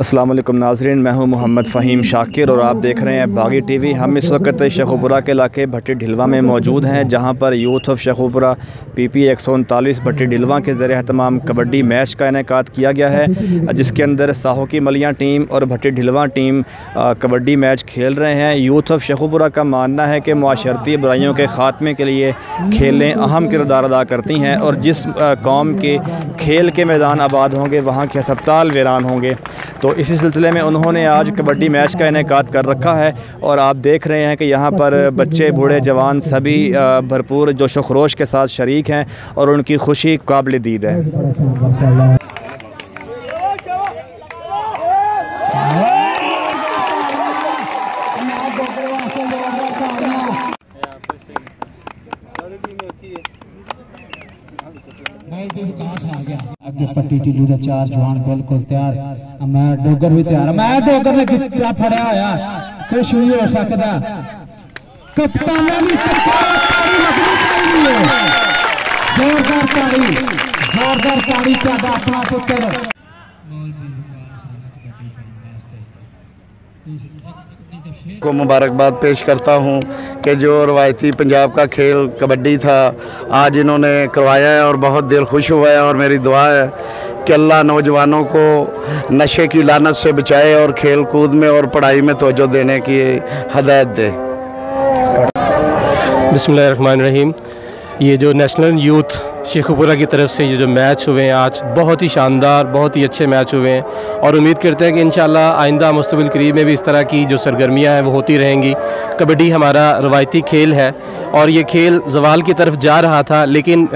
अस्सलाम वालेकुम नाज़रीन, मैं हूं मोहम्मद फ़हीम शाकिर और आप देख रहे हैं बागी टीवी। हम इस वक्त शेखुपुरा के इलाके भट्टी ढिलवा में मौजूद हैं, जहां पर यूथ ऑफ शेखुपुरा PP 139 भट्टी ढिलवा के ज़रिए एहतमाम कबड्डी मैच का इनेकाद किया गया है, जिसके अंदर साहो की मलियाँ टीम और भट्टी ढिलवा टीम कबड्डी मैच खेल रहे हैं। यूथ ऑफ शेखुपुरा का मानना है कि मुआशरती बुराइयों के ख़ात्मे के लिए खेलें अहम किरदार अदा करती हैं और जिस कौम के खेल के मैदान आबाद होंगे वहाँ के अस्पताल वीरान होंगे। तो इसी सिलसिले में उन्होंने आज कबड्डी मैच का इनेकाद कर रखा है और आप देख रहे हैं कि यहाँ पर बच्चे बूढ़े जवान सभी भरपूर जोश व खरोश के साथ शरीक हैं और उनकी खुशी काबिल दीद है। पट्टी टीलू का चार जवान बिल्कुल तैयार, मैं डोगर भी तैयार, मैं डोगर ने कितना फड़िया होया कुछ भी हो सकता। कप्तान जोरदार ताड़ी अपना पुत्र को मुबारकबाद पेश करता हूं कि जो रवायती पंजाब का खेल कबड्डी था आज इन्होंने करवाया है और बहुत दिल खुश हुआ है। और मेरी दुआ है कि अल्लाह नौजवानों को नशे की लानत से बचाए और खेल कूद में और पढ़ाई में तवज्जो देने की हदायत दे। बिस्मिल्लाहिर्रहमानिर्रहीम। ये जो नेशनल यूथ शेखुपुरा की तरफ से ये जो मैच हुए हैं आज बहुत ही शानदार, बहुत ही अच्छे मैच हुए हैं और उम्मीद करते हैं कि इंशाल्लाह आइंदा मुस्तक़बिल करीब में भी इस तरह की जो सरगर्मियां हैं वो होती रहेंगी। कबड्डी हमारा रवायती खेल है और ये खेल ज़वाल की तरफ जा रहा था, लेकिन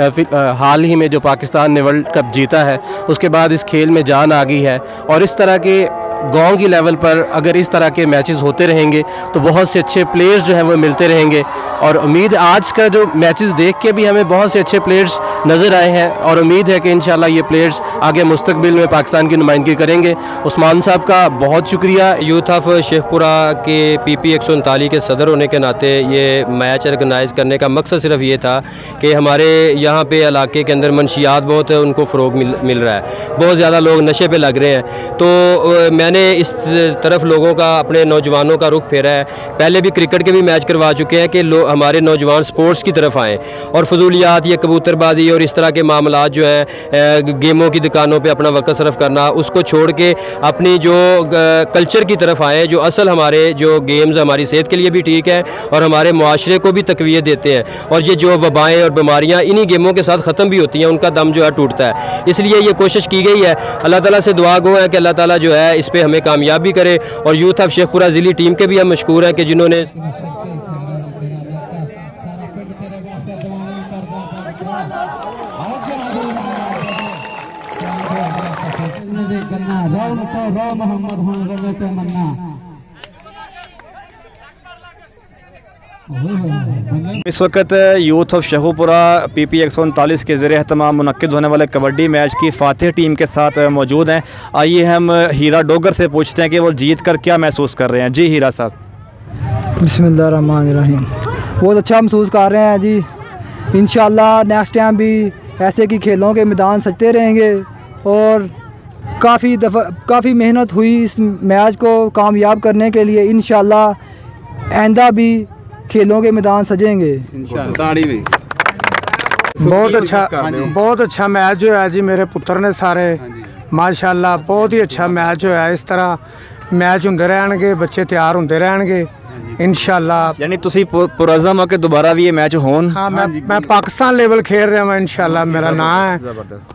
हाल ही में जो पाकिस्तान ने वर्ल्ड कप जीता है उसके बाद इस खेल में जान आ गई है और इस तरह के गांव की लेवल पर अगर इस तरह के मैचेस होते रहेंगे तो बहुत से अच्छे प्लेयर्स जो हैं वो मिलते रहेंगे और उम्मीद आज का जो मैचेस देख के भी हमें बहुत से अच्छे प्लेयर्स नज़र आए हैं और उम्मीद है कि इंशाल्लाह ये प्लेयर्स आगे मुस्तकबिल में पाकिस्तान की नुमाइंदगी करेंगे। उस्मान साहब का बहुत शुक्रिया। यूथ ऑफ शेखपुरा के PP 139 के सदर होने के नाते ये मैच ऑर्गेनाइज़ करने का मकसद सिर्फ ये था कि हमारे यहाँ पे इलाके के अंदर मंशियात बहुत है, उनको फ़रोग मिल रहा है, बहुत ज़्यादा लोग नशे पे लग रहे हैं। तो मैंने इस तरफ लोगों का, अपने नौजवानों का रुख फेरा है। पहले भी क्रिकेट के भी मैच करवा चुके हैं कि हमारे नौजवान स्पोर्ट्स की तरफ आएँ और फजूलियात या कबूतरबाजी और इस तरह के मामलात जो है गेमों की दुकानों पे अपना वक्त सरफ करना उसको छोड़ के अपनी जो कल्चर की तरफ आएँ, जो असल हमारे जो गेम्स हमारी सेहत के लिए भी ठीक है और हमारे मुआशरे को भी तक़वियत देते हैं और ये जो वबाएँ और बीमारियाँ इन्हीं गेमों के साथ ख़त्म भी होती हैं, उनका दम जो है टूटता है। इसलिए ये कोशिश की गई है। अल्लाह ताला से दुआ गो है कि अल्लाह ताला जो है इस पर हमें कामयाबी करे और यूथ ऑफ शेखपुरा ज़िली टीम के भी हम मशकूर हैं कि जिन्होंने इस वक्त यूथ ऑफ शेखुपुरा PP 139 के ज़रिए एहतमाम मुनक्किद होने वाले कबड्डी मैच की फातिह टीम के साथ मौजूद हैं। आइए हम हीरा डोगर से पूछते हैं कि वो जीत कर क्या महसूस कर रहे हैं। जी हीरा साहब। बिस्मिल्लाहिर्रहमानिर्रहीम। बहुत अच्छा महसूस कर रहे हैं जी। इंशाल्लाह नेक्स्ट टाइम भी ऐसे की खेलों के मैदान सजते रहेंगे और काफ़ी मेहनत हुई इस मैच को कामयाब करने के लिए। इंशाल्लाह आइंदा भी खेलों के मैदान सजेंगे ताड़ी भी। बहुत अच्छा मैच जो है जी, मेरे पुत्र ने सारे माशाल्लाह बहुत ही अच्छा मैच जो है। इस तरह मैच होंदे रहणगे, बच्चे तैयार होंदे रहणगे इंशाल्लाह। यानी तुसी पुरअज़म हो कि दोबारा भी ये मैच होन? हाँ, मैं पाकिस्तान लेवल खेल रहा हूँ इंशाल्लाह। मेरा नाम है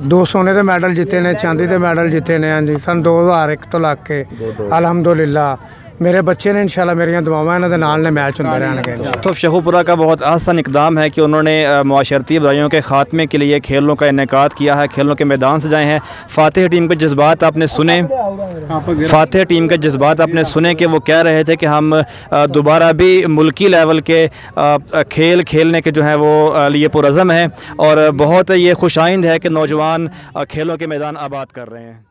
2 सोने के मैडल जीते ने, चांदी के मैडल जीते ने। हाँ जी, सन 2001 तो लग के अल्हम्दुलिल्लाह मेरे बच्चे ने इंशाल्लाह मेरियां दुआवां इन्हां दे नाल ने मैच होंदे रहणगे। तो शेखुपुरा का बहुत आसान इकदाम है कि उन्होंने मुआशरती बुराइयों के ख़ात्मे के लिए खेलों का इनेकाद किया है, खेलों के मैदान सजाए हैं। फातिह टीम के जज्बात आपने सुने, फातिह टीम के जज्बात आपने सुने कि वो कह रहे थे कि हम दोबारा भी मुल्की लेवल के खेल खेलने के जो है वो लिए पुरअज़म हैं और बहुत ये खुशाइंद है कि नौजवान खेलों के मैदान आबाद कर रहे हैं।